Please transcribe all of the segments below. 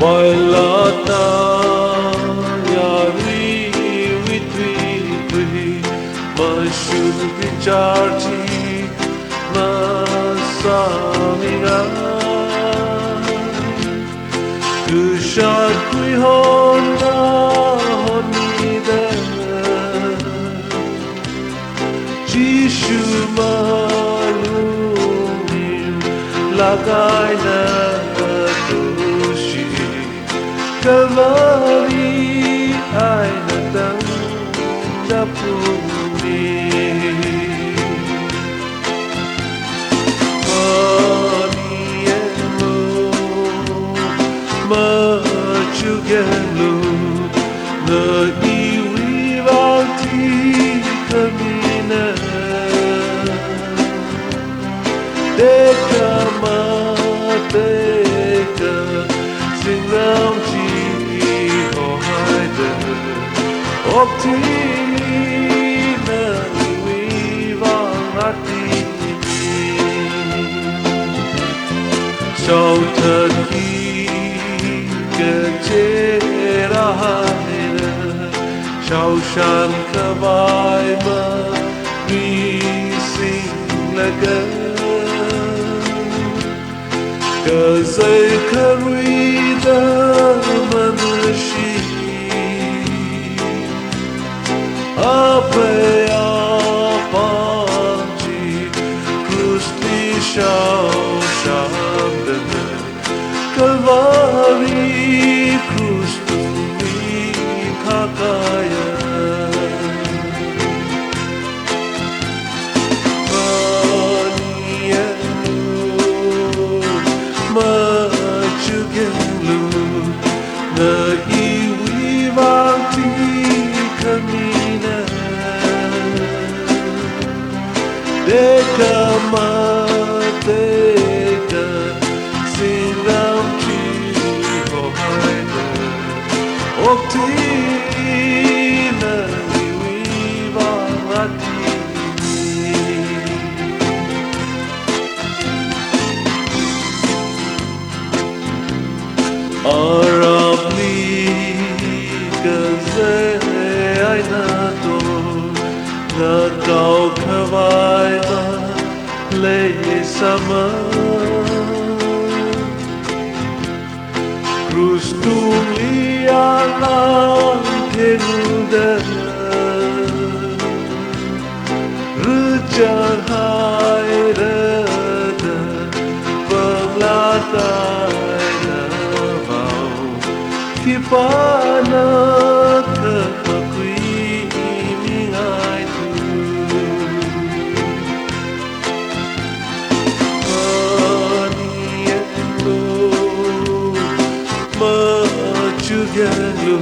Pailatna yari vitvi Mashu vicharchi masamiga Kushakui honda honida Jishu malumim lagaina tushi Calvary aina dapuni Maniemo machugelu Na iwivalti kamina Deka mateka Singram chi hohaida Optimina iwivalati Sautaki Kecerahaira Shaushan kabaima Visinglaga Kazay karida manashi Apaya panchi Krusti shaushandana Calvary Krustumi kakaya Machugelu Na iwivalti kamina Deka mateka Sinam chi hohaida Optina iwivalati Arabli gaze ainato na kau khawaima le sama Krustuli alam kenuda Rujar hairada penglatai Kipana kapakui mingai tu Maniendo machugelu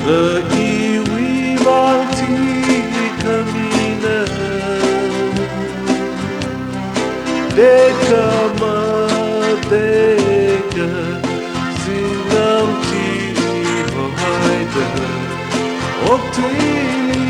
Na iwivalti kamina Deka mateka Sinam chi hohaida Optili